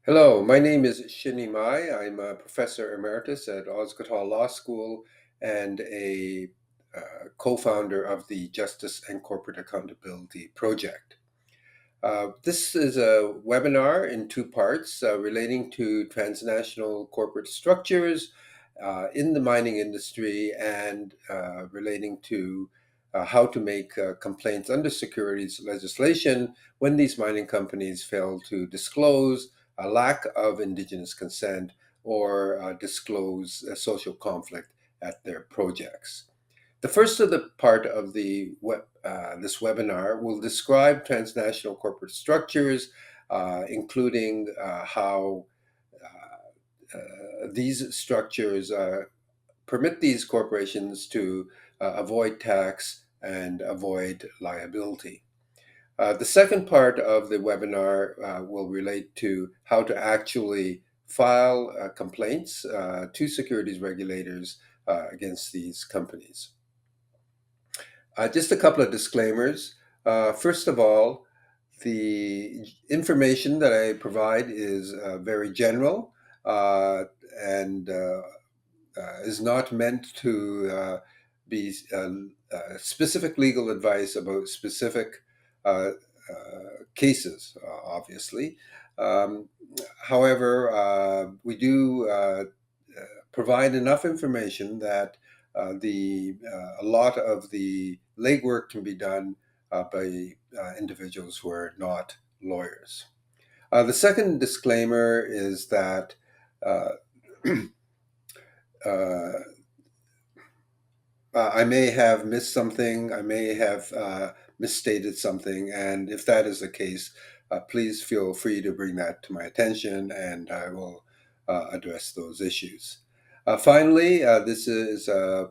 Hello, my name is Shinny Mai. I'm a professor emeritus at Osgoode Law School and a co-founder of the Justice and Corporate Accountability Project. This is a webinar in two parts relating to transnational corporate structures in the mining industry and relating to how to make complaints under securities legislation when these mining companies fail to disclose a lack of Indigenous consent or disclose a social conflict at their projects. The first of the part of this webinar will describe transnational corporate structures, including how these structures permit these corporations to avoid tax and avoid liability. The second part of the webinar will relate to how to actually file complaints to securities regulators against these companies. Just a couple of disclaimers. First of all, the information that I provide is very general and is not meant to be specific legal advice about specific cases, obviously. Um, However, we do provide enough information that a lot of the legwork can be done by individuals who are not lawyers. The second disclaimer is that uh, uh, I may have missed something, I may have misstated something, and if that is the case, please feel free to bring that to my attention and I will address those issues. Finally, this is a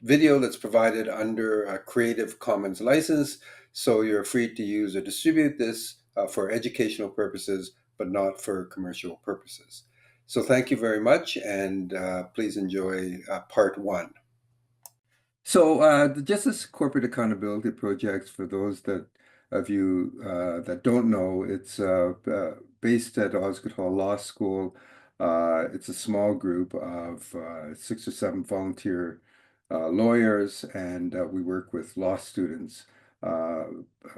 video that's provided under a Creative Commons license, so you're free to use or distribute this for educational purposes, but not for commercial purposes. So thank you very much, and please enjoy part one. So the Justice Corporate Accountability Project, for those of you that don't know, it's based at Osgoode Law School. It's a small group of 6 or 7 volunteer lawyers, and we work with law students,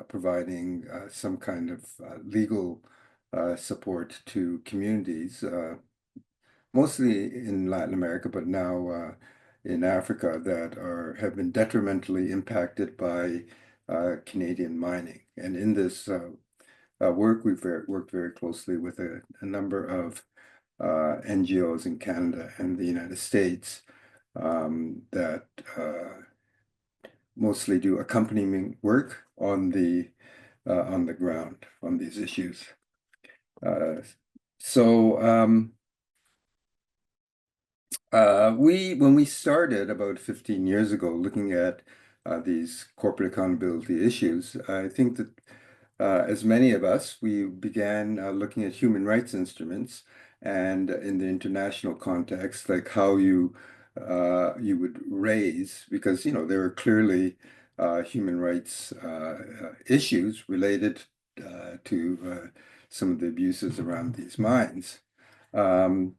providing some kind of legal support to communities, mostly in Latin America, but now in Africa, that have been detrimentally impacted by Canadian mining. And in this work, we've worked very closely with a number of NGOs in Canada and the United States that mostly do accompaniment work on the ground on these issues. When we started about 15 years ago looking at these corporate accountability issues, I think that as many of us, we began looking at human rights instruments and in the international context, like how you would raise, because there are clearly human rights issues related to some of the abuses around these mines. Um,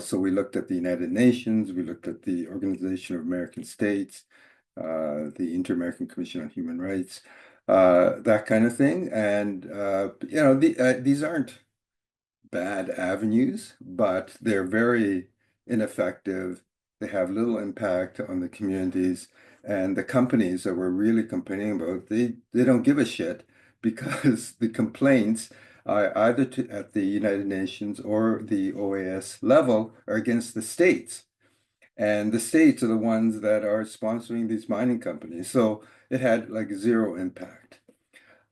so we looked at the United Nations, we looked at the Organization of American States, the Inter-American Commission on Human Rights, that kind of thing. And, these aren't bad avenues, but they're very ineffective. They have little impact on the communities. And the companies that we're really complaining about, they don't give a shit because the complaints either at the United Nations or the OAS level are against the states. And the states are the ones that are sponsoring these mining companies. So it had like zero impact.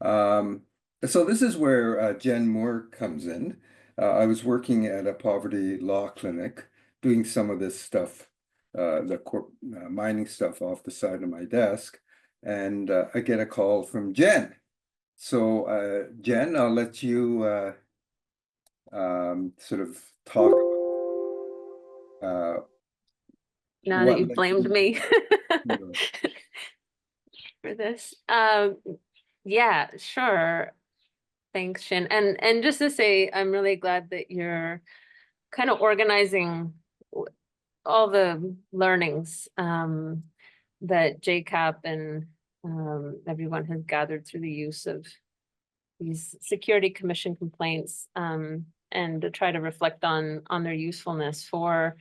Um, so this is where Jen Moore comes in. I was working at a poverty law clinic doing some of this stuff, the mining stuff off the side of my desk. And I get a call from Jen. So Jen, I'll let you sort of talk uh, Now that what you've led blamed me you. for this. Yeah, sure. Thanks, Shin. And just to say, I'm really glad that you're kind of organizing all the learnings that JCAP and everyone has gathered through the use of these Security Commission complaints, and to try to reflect on their usefulness for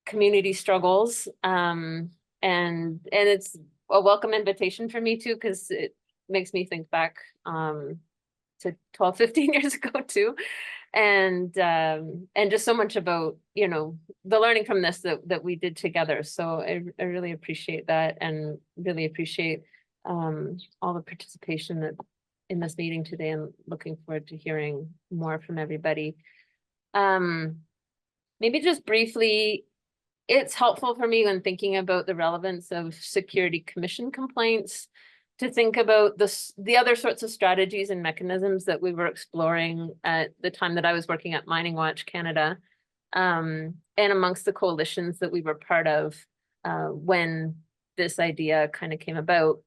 community struggles. And it's a welcome invitation for me too, because it makes me think back to 12, 15 years ago too. And just so much about, the learning from this that we did together. So I really appreciate that, and really appreciate all the participation that in this meeting today, and looking forward to hearing more from everybody. Maybe just briefly, it's helpful for me when thinking about the relevance of Security Commission complaints to think about the other sorts of strategies and mechanisms that we were exploring at the time that I was working at Mining Watch Canada, and amongst the coalitions that we were part of when this idea kind of came about.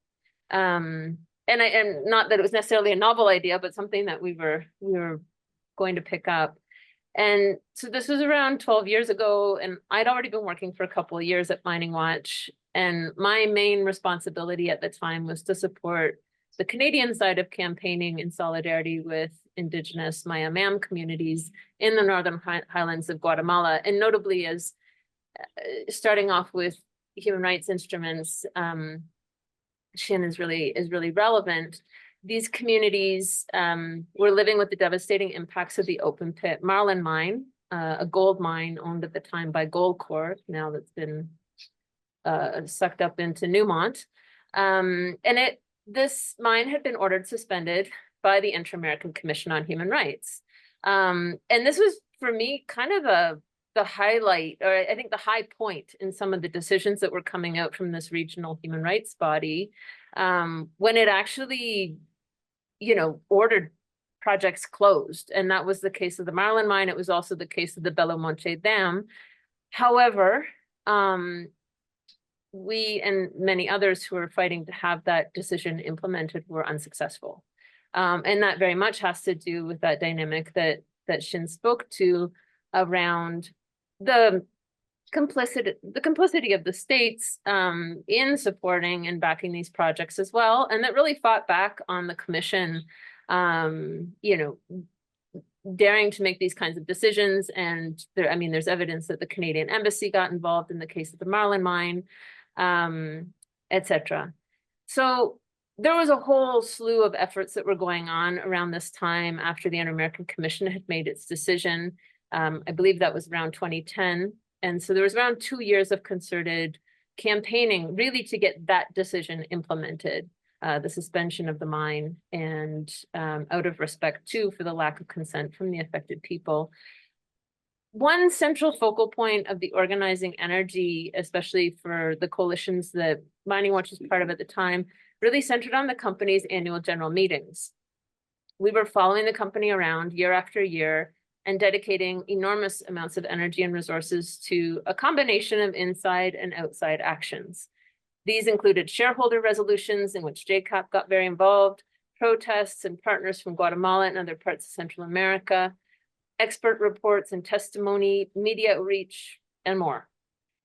And not that it was necessarily a novel idea, but something that we were going to pick up. And so this was around 12 years ago, and I'd already been working for a couple of years at Mining Watch. And my main responsibility at the time was to support the Canadian side of campaigning in solidarity with Indigenous Maya-Mam communities in the Northern Highlands of Guatemala, and notably as starting off with human rights instruments, Shin is really relevant. These communities were living with the devastating impacts of the open pit Marlin mine, a gold mine owned at the time by Goldcorp, now that's been sucked up into Newmont. And this mine had been ordered suspended by the Inter-American Commission on Human Rights. And this was, for me, kind of the highlight, or I think the high point in some of the decisions that were coming out from this regional human rights body, when it actually, ordered projects closed. And that was the case of the Marlin mine. It was also the case of the Belo Monte Dam. However, we and many others who are fighting to have that decision implemented were unsuccessful. And that very much has to do with that dynamic that Shin spoke to around the complicity of the states in supporting and backing these projects as well, and that really fought back on the commission, daring to make these kinds of decisions. And there's evidence that the Canadian Embassy got involved in the case of the Marlin mine, etc. So there was a whole slew of efforts that were going on around this time after the Inter-American Commission had made its decision. I believe that was around 2010. And so there was around 2 years of concerted campaigning really to get that decision implemented, the suspension of the mine, and out of respect too for the lack of consent from the affected people. One central focal point of the organizing energy, especially for the coalitions that Mining Watch was part of at the time, really centered on the company's annual general meetings. We were following the company around year after year and dedicating enormous amounts of energy and resources to a combination of inside and outside actions. These included shareholder resolutions in which JCAP got very involved, protests and partners from Guatemala and other parts of Central America, expert reports and testimony, media outreach, and more.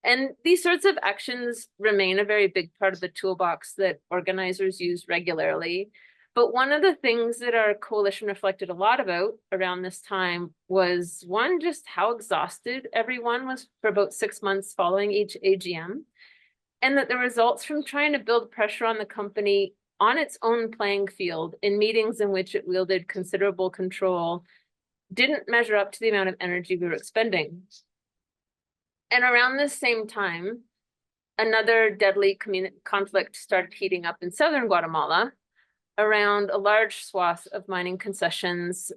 And these sorts of actions remain a very big part of the toolbox that organizers use regularly. But one of the things that our coalition reflected a lot about around this time was, one, just how exhausted everyone was for about 6 months following each AGM, and that the results from trying to build pressure on the company on its own playing field in meetings in which it wielded considerable control didn't measure up to the amount of energy we were expending. And around this same time, another deadly conflict started heating up in southern Guatemala around a large swath of mining concessions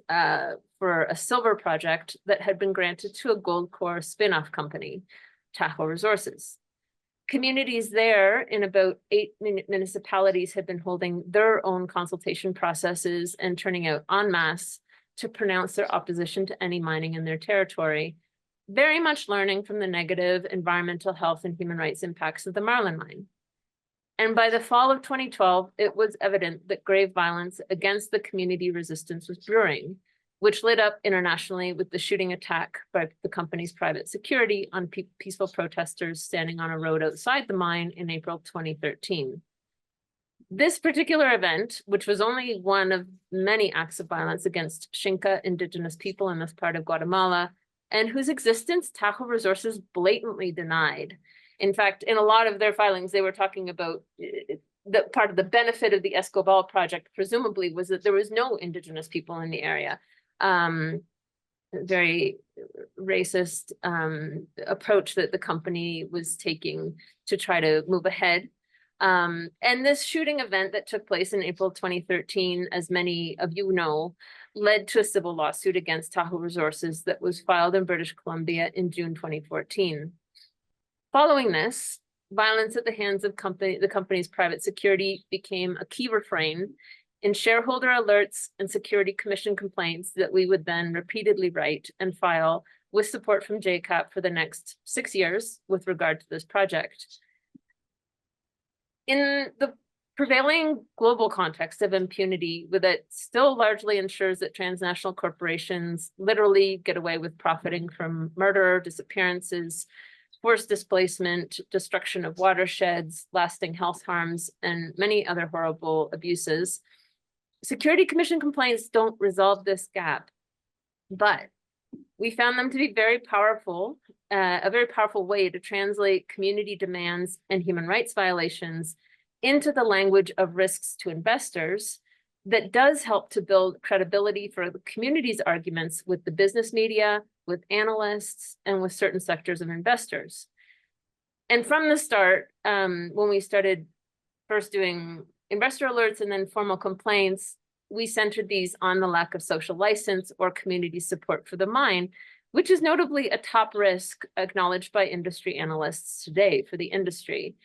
for a silver project that had been granted to a Goldcorp spin-off company, Tahoe Resources. Communities there in about 8 municipalities had been holding their own consultation processes and turning out en masse to pronounce their opposition to any mining in their territory, very much learning from the negative environmental, health, and human rights impacts of the Marlin mine. And by the fall of 2012, it was evident that grave violence against the community resistance was brewing, which lit up internationally with the shooting attack by the company's private security on peaceful protesters standing on a road outside the mine in April 2013. This particular event, which was only one of many acts of violence against Xinca indigenous people in this part of Guatemala, and whose existence Tahoe Resources blatantly denied. In fact, in a lot of their filings, they were talking about the part of the benefit of the Escobal project, presumably, was that there was no indigenous people in the area. Very racist approach that the company was taking to try to move ahead. And this shooting event that took place in April 2013, as many of you know, led to a civil lawsuit against Tahoe Resources that was filed in British Columbia in June 2014. Following this, violence at the hands of the company's private security became a key refrain in shareholder alerts and security commission complaints that we would then repeatedly write and file with support from JCAP for the next 6 years with regard to this project. In the prevailing global context of impunity, that still largely ensures that transnational corporations literally get away with profiting from murder, disappearances, forced displacement, destruction of watersheds, lasting health harms, and many other horrible abuses. Security Commission complaints don't resolve this gap, but we found them to be very powerful, a very powerful way to translate community demands and human rights violations into the language of risks to investors that does help to build credibility for the community's arguments with the business media, with analysts, and with certain sectors of investors. And from the start, when we started first doing investor alerts and then formal complaints, we centered these on the lack of social license or community support for the mine, which is notably a top risk acknowledged by industry analysts today for the industry.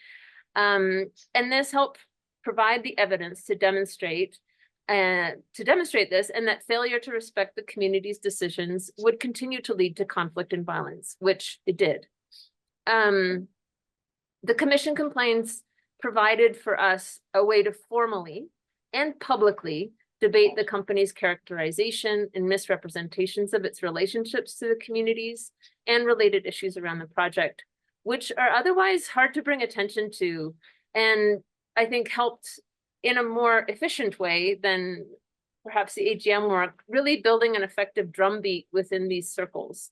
And this helped provide the evidence to demonstrate this, and that failure to respect the community's decisions would continue to lead to conflict and violence, which it did. The commission complaints provided for us a way to formally and publicly debate the company's characterization and misrepresentations of its relationships to the communities and related issues around the project, which are otherwise hard to bring attention to, and I think helped in a more efficient way than perhaps the AGM work, really building an effective drumbeat within these circles.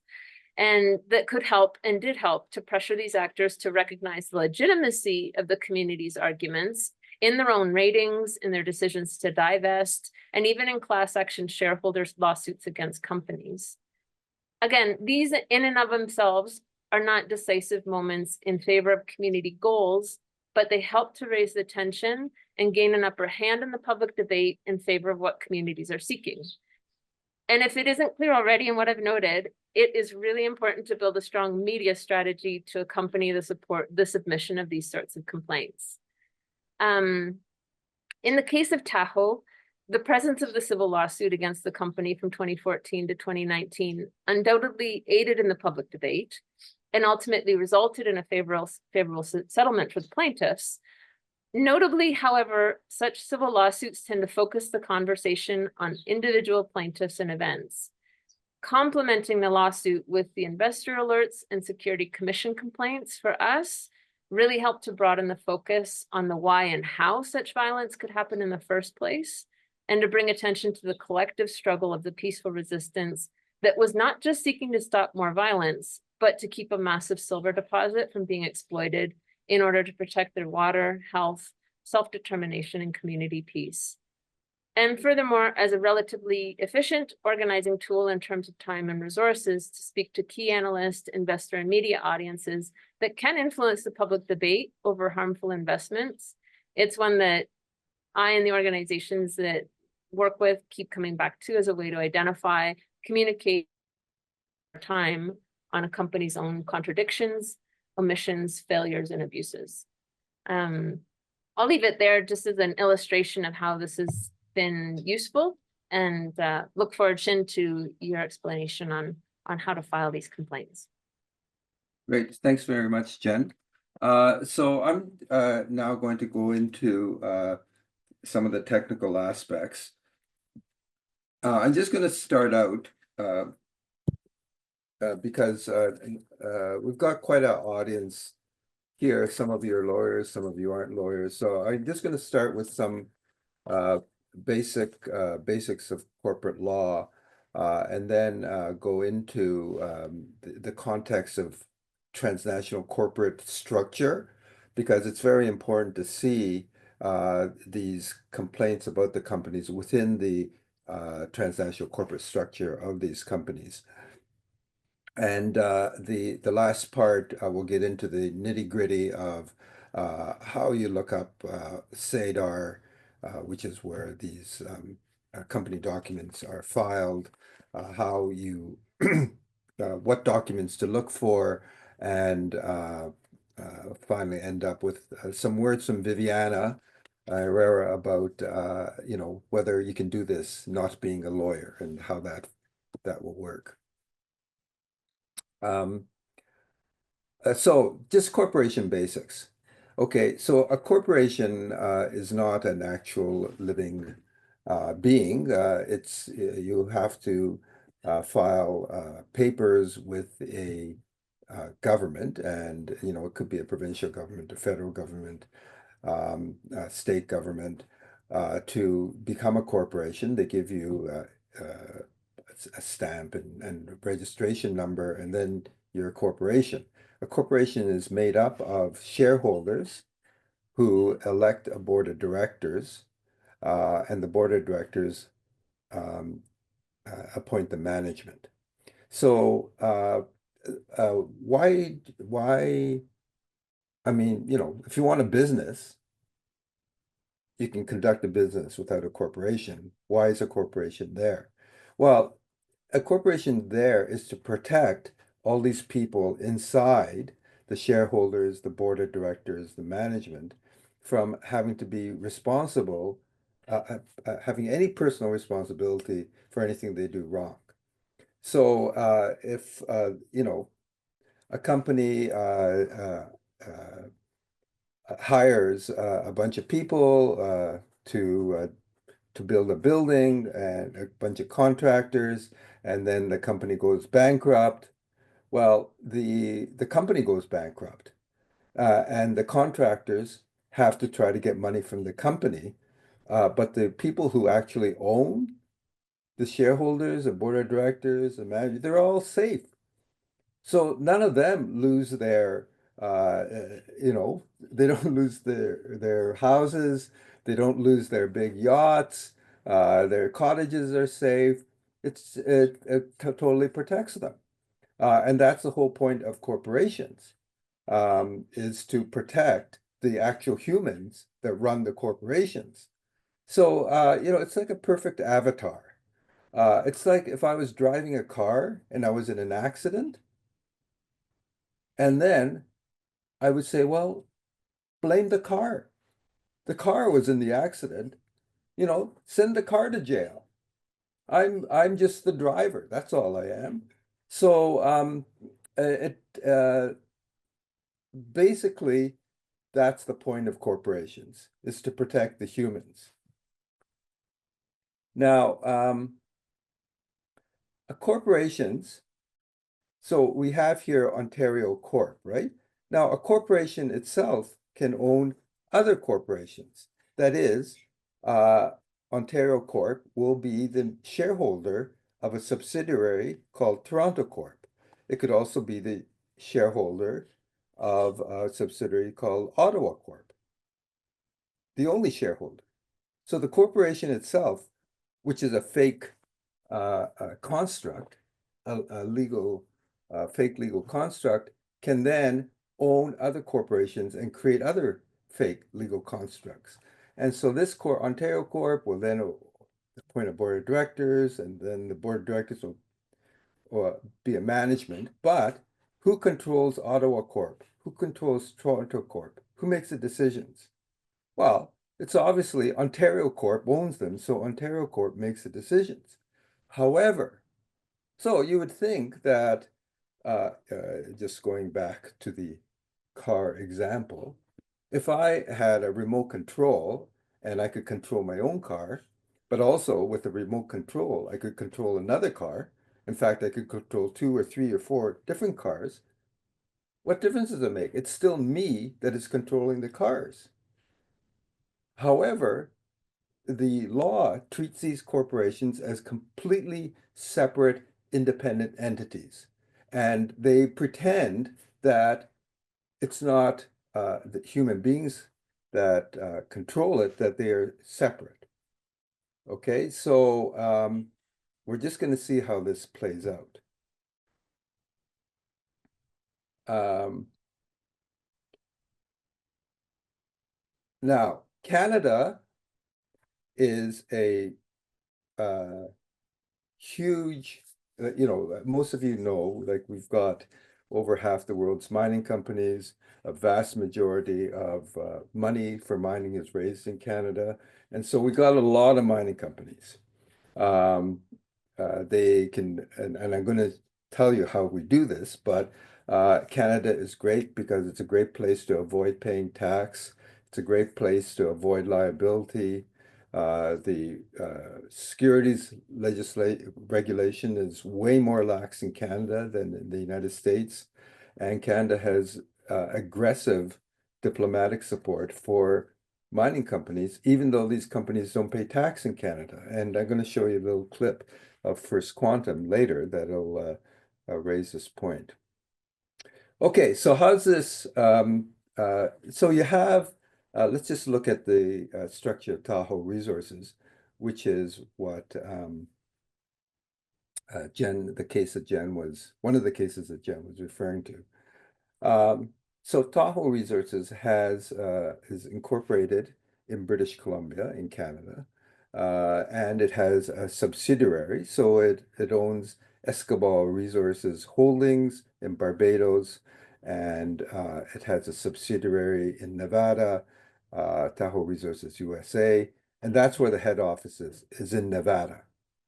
And that could help and did help to pressure these actors to recognize the legitimacy of the community's arguments in their own ratings, in their decisions to divest, and even in class action shareholders' lawsuits against companies. Again, these in and of themselves are not decisive moments in favor of community goals, but they help to raise the tension and gain an upper hand in the public debate in favor of what communities are seeking. And if it isn't clear already in what I've noted, it is really important to build a strong media strategy to accompany the submission of these sorts of complaints. In the case of Tahoe, the presence of the civil lawsuit against the company from 2014 to 2019 undoubtedly aided in the public debate and ultimately resulted in a favorable settlement for the plaintiffs. Notably, however, such civil lawsuits tend to focus the conversation on individual plaintiffs and events. Complementing the lawsuit with the investor alerts and security commission complaints for us really helped to broaden the focus on the why and how such violence could happen in the first place, and to bring attention to the collective struggle of the peaceful resistance that was not just seeking to stop more violence, but to keep a massive silver deposit from being exploited in order to protect their water, health, self-determination, and community peace. And furthermore, as a relatively efficient organizing tool in terms of time and resources to speak to key analyst, investor, and media audiences that can influence the public debate over harmful investments, it's one that I and the organizations that work with keep coming back to as a way to identify, communicate time on a company's own contradictions, omissions, failures, and abuses. I'll leave it there just as an illustration of how this has been useful, and look forward, Shin, to your explanation on how to file these complaints. Great, thanks very much, Jen. So I'm now going to go into some of the technical aspects. I'm just going to start out uh, because we've got quite an audience here. Some of you are lawyers, some of you aren't lawyers. So I'm just going to start with some uh, basics of corporate law, and then go into the context of transnational corporate structure, because it's very important to see these complaints about the companies within the transnational corporate structure of these companies. And the last part, we'll get into the nitty-gritty of how you look up SADAR, which is where these company documents are filed, how you what documents to look for, and finally end up with some words from Viviana Herrera about whether you can do this not being a lawyer and how that will work. Um, so just corporation basics. Okay, so a corporation is not an actual living being. You have to file papers with a government, and it could be a provincial government, a federal government, state government, to become a corporation. They give you a stamp and registration number, and then you're a corporation. A corporation is made up of shareholders who elect a board of directors, and the board of directors um, appoint the management. So why, I mean, if you want a business, you can conduct a business without a corporation. Why is a corporation there? Well, a corporation there is to protect all these people inside, the shareholders, the board of directors, the management, from having to be responsible, having any personal responsibility for anything they do wrong. So if a company hires a bunch of people to build a building, and a bunch of contractors, and then the company goes bankrupt. Well, the company goes bankrupt, and the contractors have to try to get money from the company, but the people who actually own the shareholders, the board of directors, the manager, they're all safe. So none of them lose their, they don't lose their houses, they don't lose their big yachts, their cottages are safe. It totally protects them, and that's the whole point of corporations, is to protect the actual humans that run the corporations. So it's like a perfect avatar. It's like if I was driving a car and I was in an accident. And then I would say, well, blame the car. The car was in the accident. Send the car to jail. I'm just the driver. That's all I am. So it basically, that's the point of corporations, is to protect the humans. Now, corporations. So we have here Ontario Corp, right? Now, a corporation itself can own other corporations. That is, uh, Ontario Corp will be the shareholder of a subsidiary called Toronto Corp. It could also be the shareholder of a subsidiary called Ottawa Corp, the only shareholder. So the corporation itself, which is a fake construct, a legal, fake legal construct, can then own other corporations and create other fake legal constructs. And so this Ontario Corp will then appoint a board of directors, and then the board of directors will be a management. But who controls Ottawa Corp? Who controls Toronto Corp? Who makes the decisions? Well, it's obviously Ontario Corp owns them, so Ontario Corp makes the decisions. However, so you would think that, just going back to the car example, if I had a remote control and I could control my own car, but also with a remote control, I could control another car. In fact, I could control two or three or four different cars. What difference does it make? It's still me that is controlling the cars. However, the law treats these corporations as completely separate, independent entities. And they pretend that it's not the human beings that control it, that they are separate. Okay, so we're just going to see how this plays out. Um, Now, Canada is a uh, huge, most of you know, like we've got over half the world's mining companies, a vast majority of money for mining is raised in Canada. And so we got a lot of mining companies. Um, they can, and I'm going to tell you how we do this, but Canada is great because it's a great place to avoid paying tax. It's a great place to avoid liability. The securities legislate regulation is way more lax in Canada than in the United States, and Canada has aggressive diplomatic support for mining companies, even though these companies don't pay tax in Canada. And I'm going to show you a little clip of First Quantum later that'll raise this point. Okay, so how's this? So you have, let's just look at the structure of Tahoe Resources, which is what the case that Jen was, one of the cases that Jen was referring to. So Tahoe Resources is incorporated in British Columbia in Canada, and it has a subsidiary. So it owns Escobal Resources Holdings in Barbados, and it has a subsidiary in Nevada, Tahoe Resources USA, and that's where the head office is in Nevada.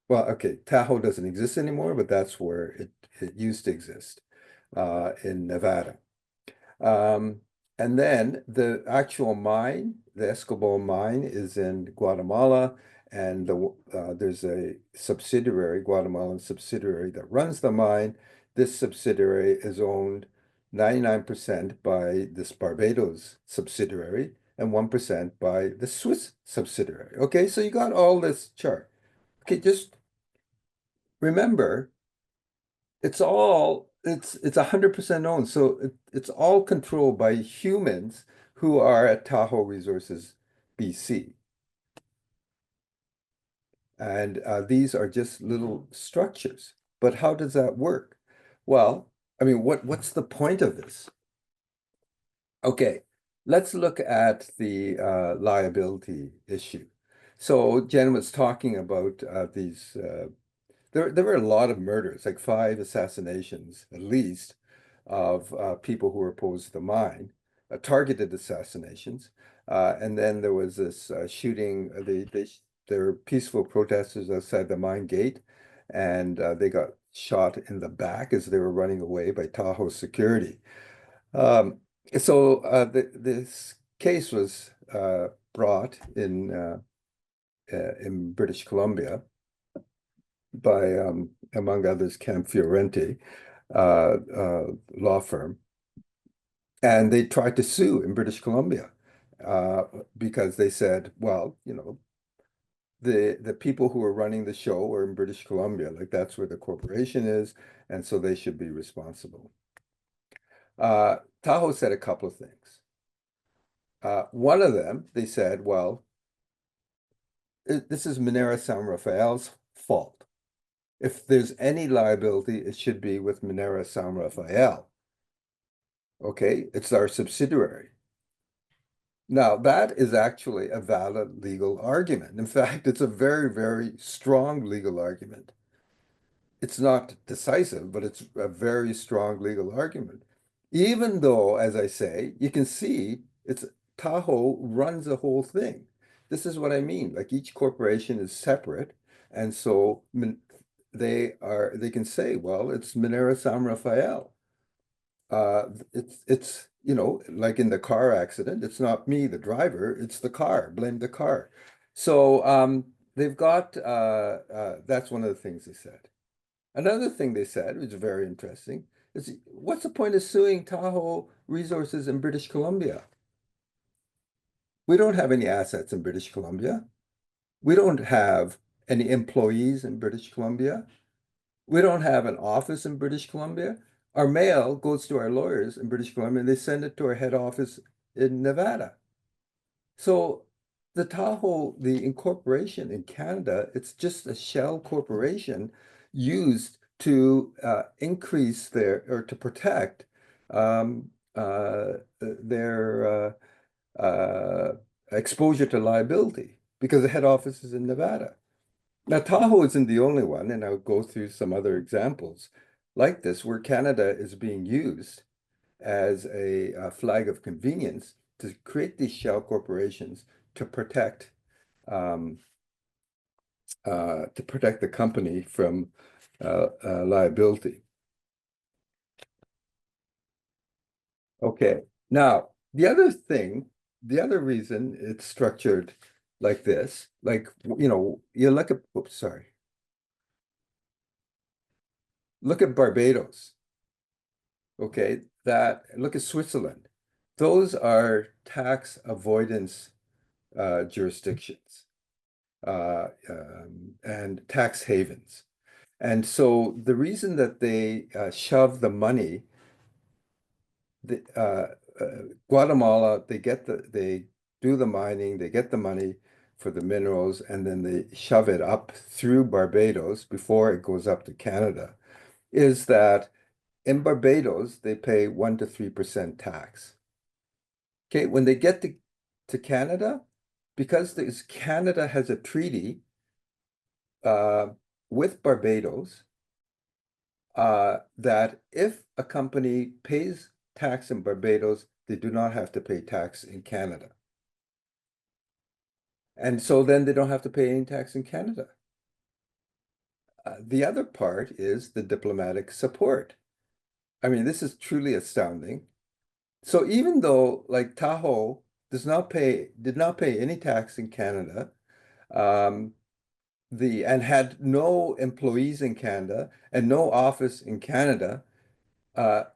Well, okay, Tahoe doesn't exist anymore, but that's where it used to exist in Nevada. Um, and then the actual mine, the Escobal mine, is in Guatemala, and there's a subsidiary, Guatemalan subsidiary that runs the mine. This subsidiary is owned 99% by this Barbados subsidiary and 1% by the Swiss subsidiary. Okay, so you got all this chart. Okay, just remember it's 100% owned. So it's all controlled by humans who are at Tahoe Resources, BC. And these are just little structures. But how does that work? Well, I mean, what's the point of this? Okay, let's look at the liability issue. So Jen was talking about these there were a lot of murders, like 5 assassinations at least, of people who were opposed to the mine, targeted assassinations. And then there was this shooting. There were peaceful protesters outside the mine gate, and they got shot in the back as they were running away by Tahoe security. Um, this case was brought in British Columbia by, among others, Camp Fiorente law firm. And they tried to sue in British Columbia because they said, well, the people who are running the show are in British Columbia, like that's where the corporation is, and so they should be responsible. Tahoe said a couple of things. One of them, they said, well, this is Minera San Rafael's fault. If there's any liability, it should be with Minera San Rafael. Okay, it's our subsidiary. Now, that is actually a valid legal argument. In fact, it's a very, very strong legal argument. It's not decisive, but it's a very strong legal argument. Even though, as I say, you can see it's Tahoe runs the whole thing. This is what I mean. Like each corporation is separate, and so they can say, well, it's Minera San Rafael. It's like in the car accident, it's not me, the driver, it's the car. Blame the car. So they've got that's one of the things they said. Another thing they said, which is very interesting, is what's the point of suing Tahoe Resources in British Columbia? We don't have any assets in British Columbia. We don't have any employees in British Columbia. We don't have an office in British Columbia. Our mail goes to our lawyers in British Columbia and they send it to our head office in Nevada. So the incorporation in Canada, it's just a shell corporation used to increase or to protect their exposure to liability because the head office is in Nevada. Now, Tahoe isn't the only one, and I'll go through some other examples like this where Canada is being used as a flag of convenience to create these shell corporations to um, protect the company from liability. Okay, now the other reason it's structured like this, like you look at, oops, sorry, look at Barbados. Okay, look at Switzerland. Those are tax avoidance jurisdictions and tax havens. And so the reason that they shove the money, Guatemala, they do the mining, they get the money for the minerals, and then they shove it up through Barbados before it goes up to Canada, is that in Barbados, they pay 1 to 3% tax. Okay, when they get to Canada, because Canada has a treaty uh, with Barbados that if a company pays tax in Barbados, they do not have to pay tax in Canada. And so then they don't have to pay any tax in Canada. The other part is the diplomatic support. I mean, this is truly astounding. So even though like Tahoe did not pay any tax in Canada, um, and had no employees in Canada and no office in Canada,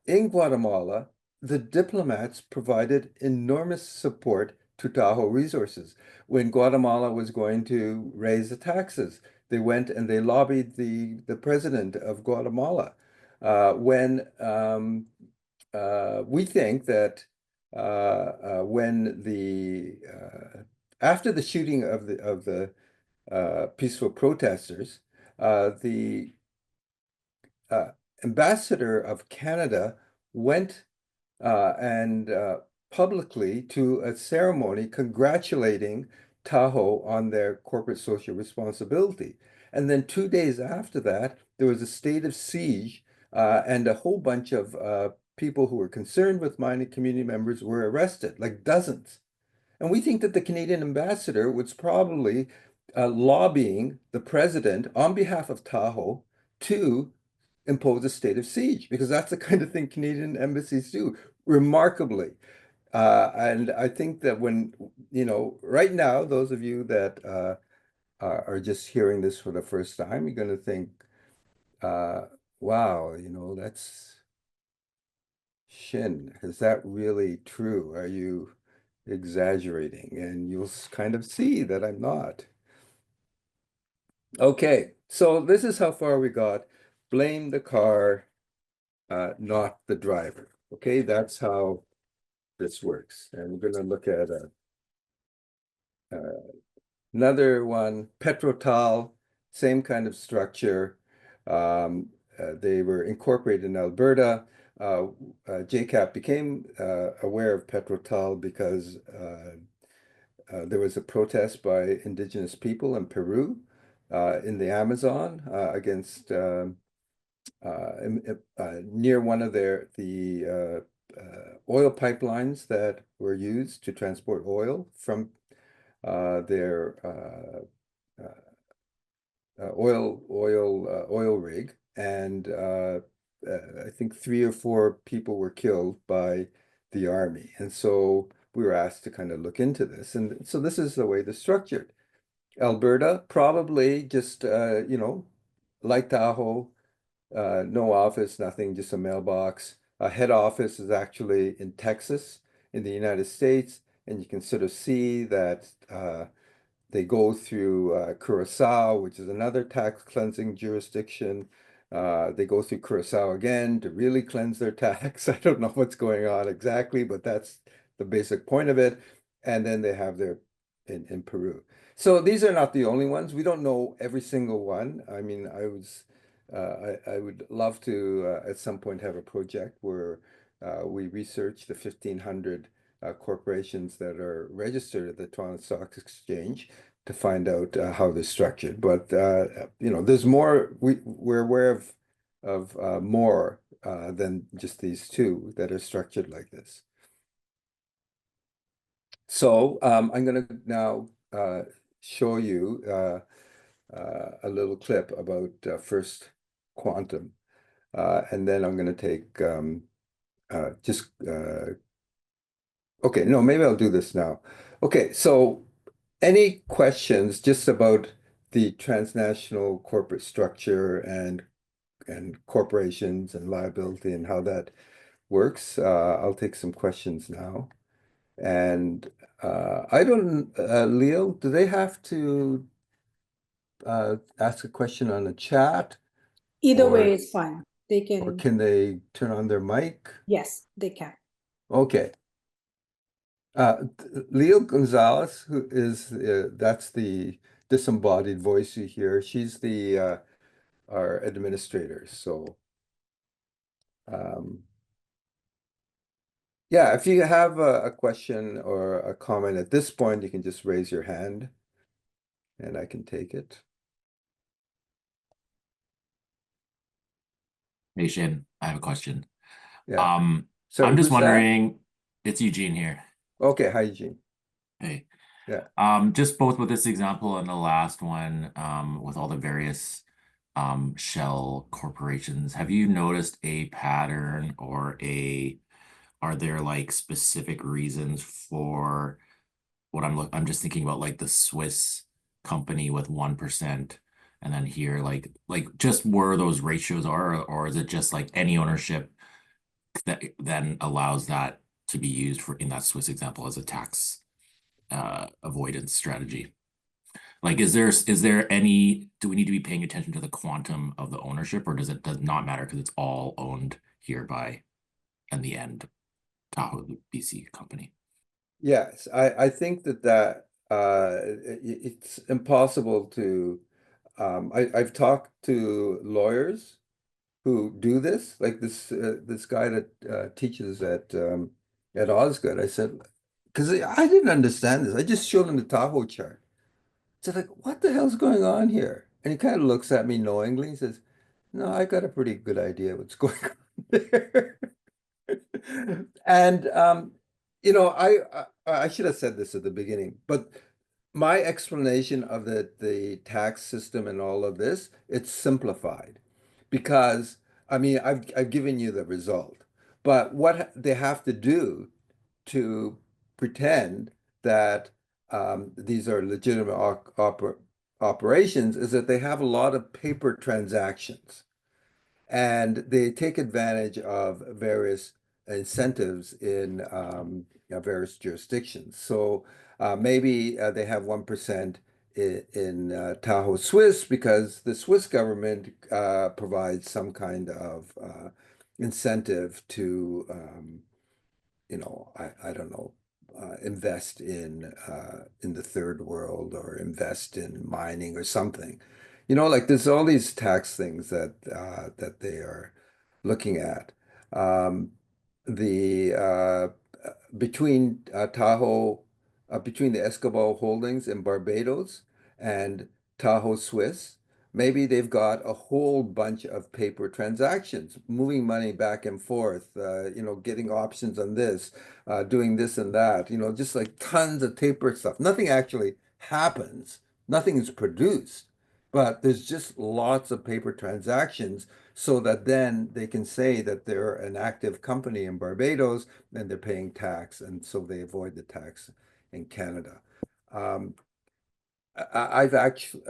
in Guatemala, the diplomats provided enormous support to Tahoe Resources. When Guatemala was going to raise the taxes, they went and they lobbied the president of Guatemala. When we think that when the after the shooting of the peaceful protesters, the uh, ambassador of Canada went and publicly to a ceremony congratulating Tahoe on their corporate social responsibility. And then 2 days after that, there was a state of siege, and a whole bunch of people who were concerned with mining community members were arrested, like dozens. And we think that the Canadian ambassador was probably lobbying the president on behalf of Tahoe to impose a state of siege, because that's the kind of thing Canadian embassies do, remarkably. And I think that right now, those of you that are just hearing this for the first time, you're going to think, uh, wow, that's Shin. Is that really true? Are you exaggerating? And you'll kind of see that I'm not. Okay, so this is how far we got. Blame the car, not the driver. Okay, that's how this works. And we're going to look at another one, Petrotal, same kind of structure. They were incorporated in Alberta. JCAP became aware of Petrotal because there was a protest by indigenous people in Peru in the Amazon against near one of oil pipelines that were used to transport oil from their oil rig, and I think 3 or 4 people were killed by the army. And so we were asked to kind of look into this. And so this is the way they're structured. Alberta, probably just, like Tahoe, no office, nothing, just a mailbox. Head office is actually in Texas, in the United States. And you can sort of see that they go through Curacao, which is another tax cleansing jurisdiction. They go through Curacao again to really cleanse their tax. I don't know what's going on exactly, but that's the basic point of it. And then they have their in Peru. So these are not the only ones. We don't know every single one. I mean, I would love to at some point have a project where we research the 1,500 corporations that are registered at the Toronto Stock Exchange to find out how they're structured. But there's more. We're aware of more than just these two that are structured like this. So I'm going to now show you a little clip about First Quantum, and then I'm going to take just okay. No, maybe I'll do this now. Okay, so any questions just about the transnational corporate structure and corporations and liability and how that works? I'll take some questions now. And I don't, Leo, do they have to ask a question on the chat Either way or is fine. They or can, can they turn on their mic? yes, they can. Okay. Leo Gonzalez, who is that's the disembodied voice you hear. She's the our administrator. So um, yeah, if you have a question or a comment at this point, you can just raise your hand and I can take it. Hey Shane, I have a question. Yeah. I'm Sorry, just who's that? wondering, it's Eugene here. Okay, hi, Eugene. Hey. Yeah. Just both with this example and the last one, with all the various shell corporations, have you noticed a pattern or are there like specific reasons for what I'm just thinking about, like the Swiss company with 1%, and then here like just where those ratios are, or is it just like any ownership that then allows that to be used for in that Swiss example as a tax avoidance strategy? Like, is there any, do we need to be paying attention to the quantum of the ownership, or does not matter because it's all owned here by, in the end, Tahoe BC company? Yes, I think that it's impossible to I've talked to lawyers who do this, like this guy that teaches at Osgood. I said, because I didn't understand this. I just showed him the Tahoe chart. So like, what the hell's going on here? And he kind of looks at me knowingly and says, "No, I got a pretty good idea what's going on there." And I should have said this at the beginning, but my explanation of the tax system and all of this, it's simplified because I mean I've given you the result, but what they have to do to pretend that these are legitimate operations is that they have a lot of paper transactions and they take advantage of various incentives in various jurisdictions. So maybe they have 1% in Tahoe Swiss because the Swiss government provides some kind of incentive to I don't know, invest in the third world or invest in mining or something. Like there's all these tax things that they are looking at. Um, the between Tahoe, between the Escobal Holdings in Barbados and Tahoe Swiss, maybe they've got a whole bunch of paper transactions, moving money back and forth, getting options on this, doing this and that, just like tons of paper stuff. Nothing actually happens. Nothing is produced. But there's just lots of paper transactions so that then they can say that they're an active company in Barbados and they're paying tax, and so they avoid the tax in Canada. Um, I've actually,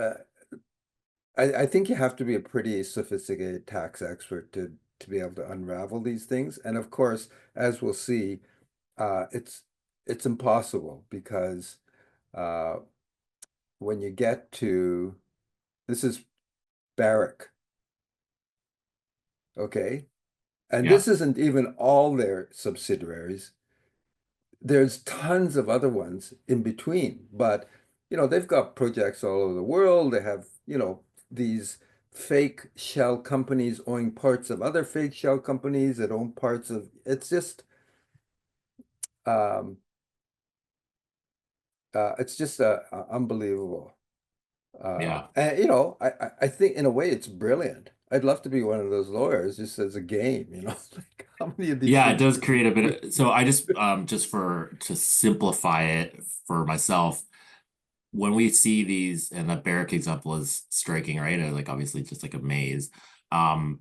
I think you have to be a pretty sophisticated tax expert to be able to unravel these things. And of course, as we'll see, it's impossible because uh, when you get to this is Barrick, okay? And Yeah. this isn't even all their subsidiaries. There's tons of other ones in between, but they've got projects all over the world. They have, these fake shell companies owning parts of other fake shell companies that own parts of it's just um unbelievable. Yeah. And I think in a way it's brilliant. I'd love to be one of those lawyers just as a game, like how many of these Yeah, it things does can create a you bit of, so I just for to simplify it for myself, when we see these, and the Barrick example is striking, right? Like obviously just like a maze. Um,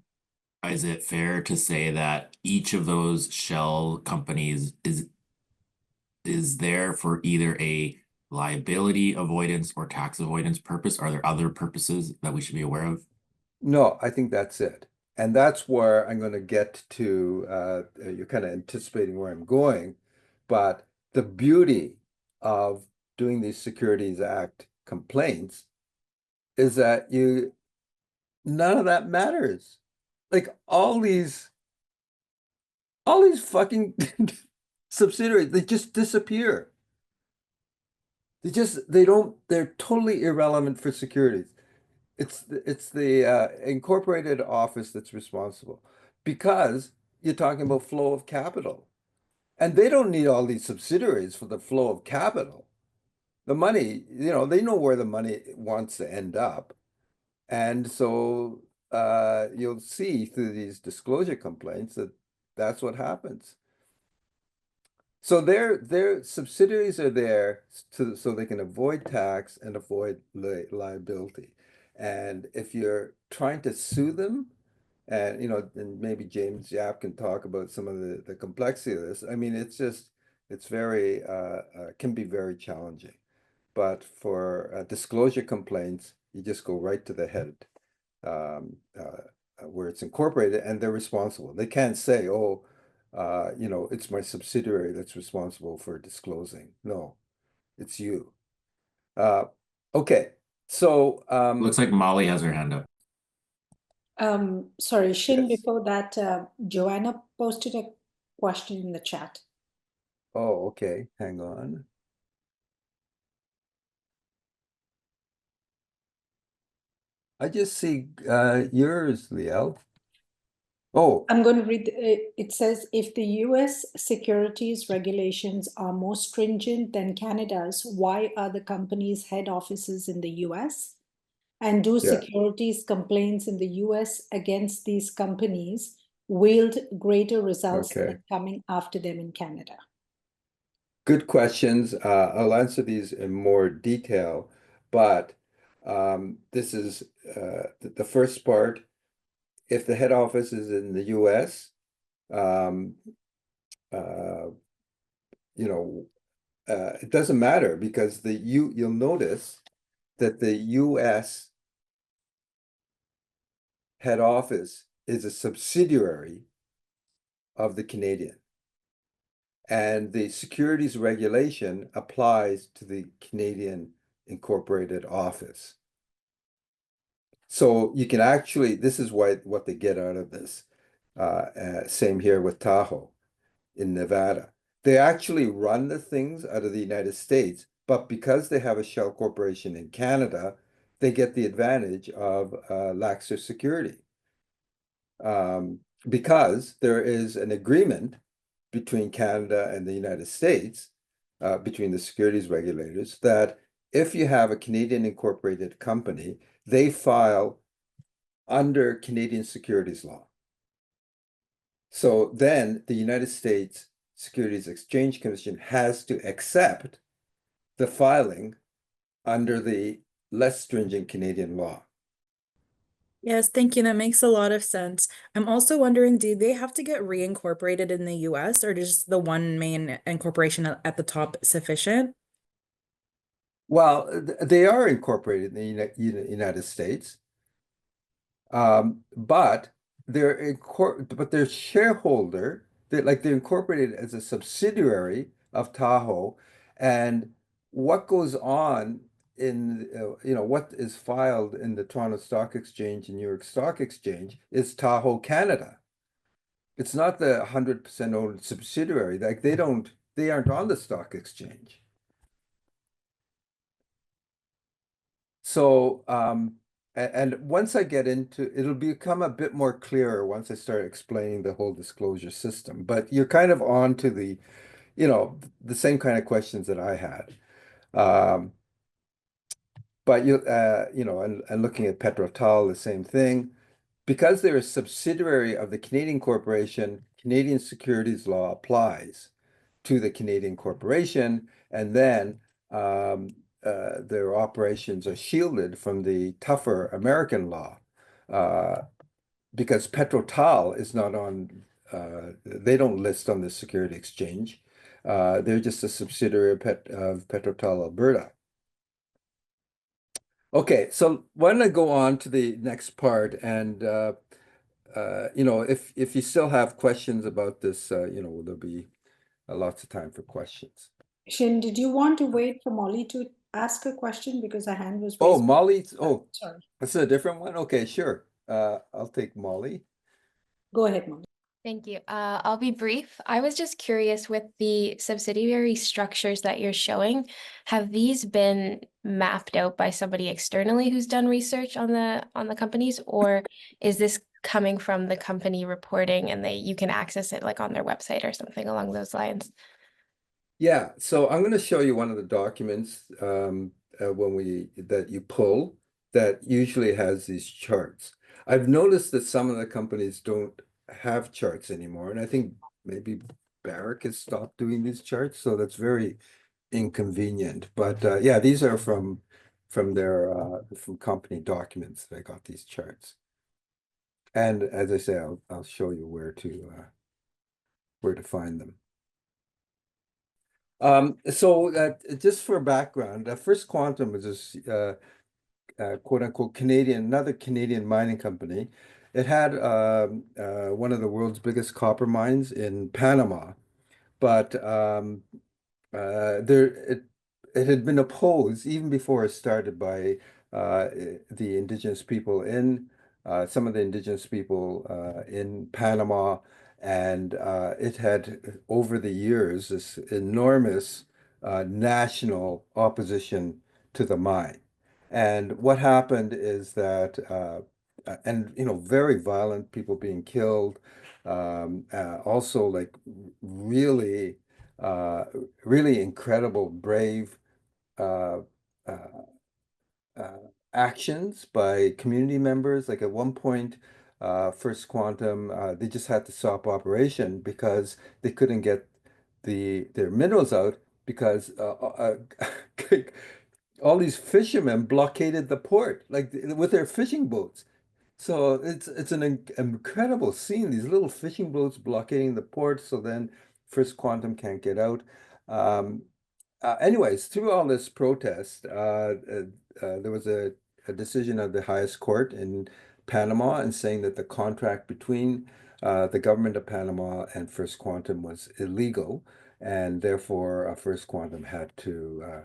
is it fair to say that each of those shell companies is there for either a liability avoidance or tax avoidance purpose? Are there other purposes that we should be aware of? No, I think that's it. And that's where I'm going to get to, you're kind of anticipating where I'm going, but the beauty of doing these Securities Act complaints is that none of that matters. Like all these fucking subsidiaries, they just disappear. They're totally irrelevant for securities. It's the incorporated office that's responsible because you're talking about flow of capital. And they don't need all these subsidiaries for the flow of capital. The money, they know where the money wants to end up. And so you'll see through these disclosure complaints that that's what happens. So their subsidiaries are there so they can avoid tax and avoid liability. And if you're trying to sue them, and and maybe James Yap can talk about some of the complexity of this. I mean, it's very can be very challenging. But for disclosure complaints, you just go right to the head where it's incorporated, and they're responsible. They can't say, "Oh, it's my subsidiary that's responsible for disclosing." No, it's you. Uh, okay, so Looks like Molly has her hand up. Sorry, Shin, yes. before that, Joanna posted a question in the chat. Oh, okay. Hang on. I just see yours, Liel. Oh, I'm going to read, it says, if the US securities regulations are more stringent than Canada's, why are the companies' head offices in the US? And do yeah. securities complaints in the US against these companies wield greater results Okay. than coming after them in Canada? Good questions. I'll answer these in more detail, but this is the first part. If the head office is in the US, um, uh, it doesn't matter because you'll notice that the US head office is a subsidiary of the Canadian. And the securities regulation applies to the Canadian incorporated office. So you can actually, this is what they get out of this. Same here with Tahoe in Nevada. They actually run the things out of the United States, but because they have a shell corporation in Canada, they get the advantage of laxer security. Because there is an agreement between Canada and the United States, between the securities regulators, that if you have a Canadian incorporated company, they file under Canadian securities law. So then the United States Securities Exchange Commission has to accept the filing under the less stringent Canadian law. Yes, thank you. That makes a lot of sense. I'm also wondering, do they have to get reincorporated in the US or is the one main incorporation at the top sufficient? Well, they are incorporated in the United States, but but their shareholder, they're incorporated as a subsidiary of Tahoe, and what goes on what is filed in the Toronto Stock Exchange and New York Stock Exchange is Tahoe Canada. It's not the 100% owned subsidiary. Like they aren't on the stock exchange. So, and once I get into, it'll become a bit more clearer once I start explaining the whole disclosure system. But you're kind of on to the same kind of questions that I had. Um, but and looking at Petrotal, the same thing. Because they're a subsidiary of the Canadian corporation, Canadian securities law applies to the Canadian corporation, and then their operations are shielded from the tougher American law because Petrotal is not on, they don't list on the security exchange. They're just a subsidiary of Petrotal Alberta. Okay, so why don't I go on to the next part and if you still have questions about this, there'll be lots of time for questions. Shin, did you want to wait for Molly to ask a question because her hand was Oh, raised? Molly. Sorry. That's a different one. Okay, sure. I'll take Molly. Go ahead, Molly. Thank you. I'll be brief. I was just curious with the subsidiary structures that you're showing, have these been mapped out by somebody externally who's done research on the companies, or is this coming from the company reporting and you can access it like on their website or something along those lines? Yeah, so I'm going to show you one of the documents that you pull that usually has these charts. I've noticed that some of the companies don't have charts anymore, and I think maybe Barrick has stopped doing these charts, so that's very inconvenient. But yeah, these are from company documents that I got these charts. And as I say, I'll show you where to find them. So just for background, First Quantum was this quote unquote another Canadian mining company. It had one of the world's biggest copper mines in Panama, but it had been opposed even before it started by the indigenous people in some of the indigenous people in Panama, and it had over the years this enormous national opposition to the mine. And what happened is that and very violent people being killed, also like really really incredible, brave uh, uh, uh, actions by community members. Like at one point, First Quantum, they just had to stop operation because they couldn't get their minerals out because all these fishermen blockaded the port, like with their fishing boats. So it's an incredible scene. These little fishing boats blockading the port, so then First Quantum can't get out. Um, Anyways, through all this protest, there was a decision of the highest court in Panama and saying that the contract between the government of Panama and First Quantum was illegal, and therefore First Quantum had to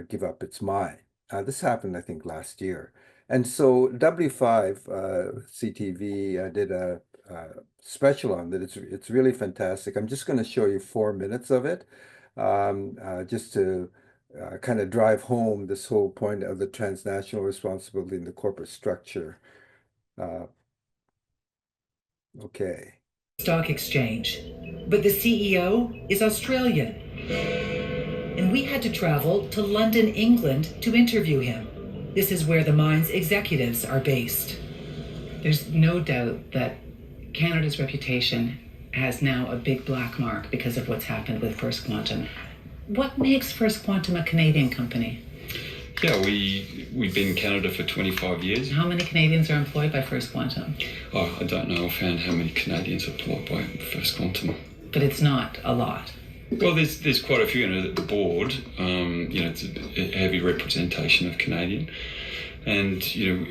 give up its mine. This happened, I think, last year. And so W5 CTV did a special on that. It's really fantastic. I'm just going to show you 4 minutes of it, just to kind of drive home this whole point of the transnational responsibility in the corporate structure. Okay. Stock Exchange, but the CEO is Australian. And we had to travel to London, England to interview him. This is where the mine's executives are based. There's no doubt that Canada's reputation has now a big black mark because of what's happened with First Quantum. What makes First Quantum a Canadian company? Yeah, we've been in Canada for 25 years. How many Canadians are employed by First Quantum? Oh, I don't know offhand how many Canadians are employed by First Quantum. But it's not a lot. Well, there's quite a few. The board, it's a heavy representation of Canadian, and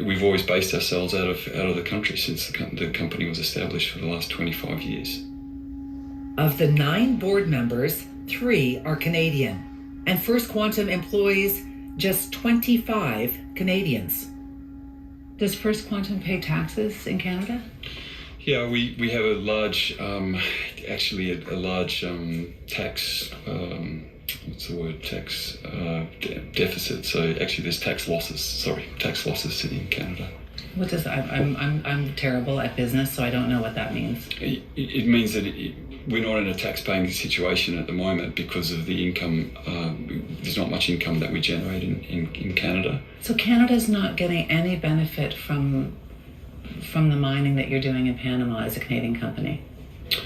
we've always based ourselves out of the country since the company was established for the last 25 years. Of the 9 board members, 3 are Canadian, and First Quantum employs just 25 Canadians. Does First Quantum pay taxes in Canada? Yeah, we have a large, a large tax, what's the word, tax deficit. So actually there's tax losses sitting in Canada. What does I'm terrible at business, so I don't know what that means. It means that we're not in a tax-paying situation at the moment because of the income. There's not much income that we generate in Canada. So Canada's not getting any benefit from the mining that you're doing in Panama as a Canadian company,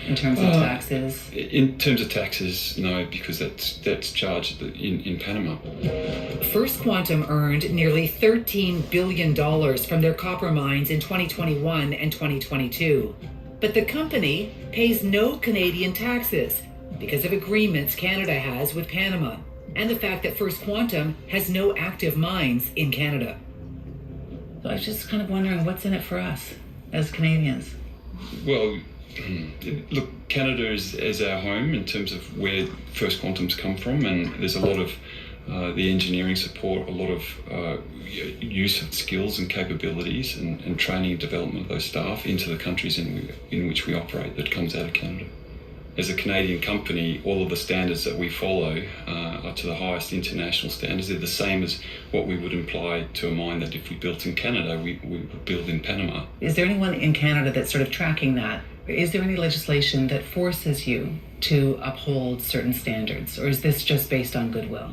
in terms of taxes? In terms of taxes, no, because that's charged in Panama. First Quantum earned nearly $13 billion from their copper mines in 2021 and 2022. But the company pays no Canadian taxes because of agreements Canada has with Panama and the fact that First Quantum has no active mines in Canada. So I was just kind of wondering what's in it for us as Canadians. Well, look, Canada is our home in terms of where First Quantum's come from, and there's a lot of the engineering support, a lot of use of skills and capabilities and training and development of those staff into the countries in which we operate that comes out of Canada. As a Canadian company, all of the standards that we follow are to the highest international standards. They're the same as what we would imply to a mine that if we built in Canada, we would build in Panama. Is there anyone in Canada that's sort of tracking that? Is there any legislation that forces you to uphold certain standards, or is this just based on goodwill?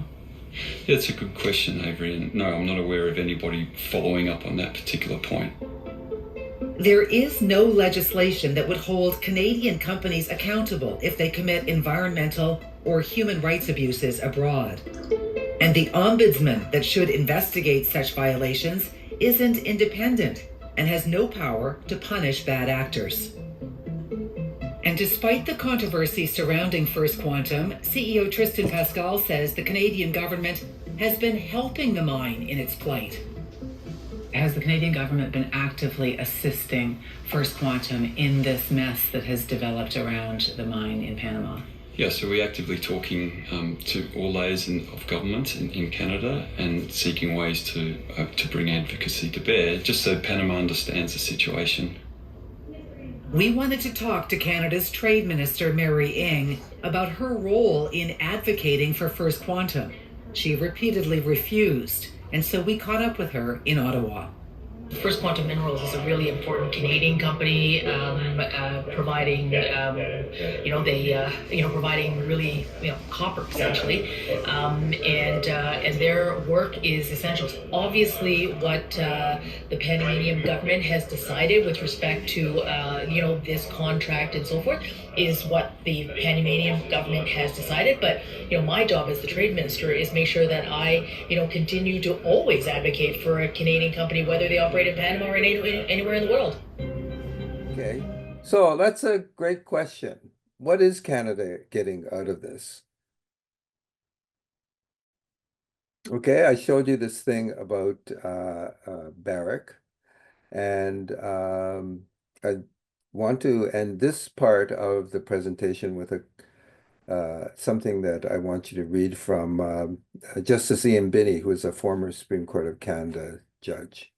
Yeah, it's a good question, Avery. And no, I'm not aware of anybody following up on that particular point. There is no legislation that would hold Canadian companies accountable if they commit environmental or human rights abuses abroad. And the ombudsman that should investigate such violations isn't independent and has no power to punish bad actors. And despite the controversy surrounding First Quantum, CEO Tristan Pascal says the Canadian government has been helping the mine in its plight. Has the Canadian government been actively assisting First Quantum in this mess that has developed around the mine in Panama? Yeah, so we're actively talking to all layers of government in Canada and seeking ways to bring advocacy to bear, just so Panama understands the situation. We wanted to talk to Canada's Trade Minister, Mary Ng, about her role in advocating for First Quantum. She repeatedly refused, and so we caught up with her in Ottawa. First Quantum Minerals is a really important Canadian company, providing, providing really, copper essentially, and their work is essential. Obviously, what the Panamanian government has decided with respect to, this contract and so forth is what the Panamanian government has decided. But my job as the trade minister is make sure that I, continue to always advocate for a Canadian company, whether they operate in Panama or anywhere in the world. Okay, so that's a great question. What is Canada getting out of this? Okay, I showed you this thing about Barrick, and I want to end this part of the presentation with something that I want you to read from Justice Ian Binney, who is a former Supreme Court of Canada judge.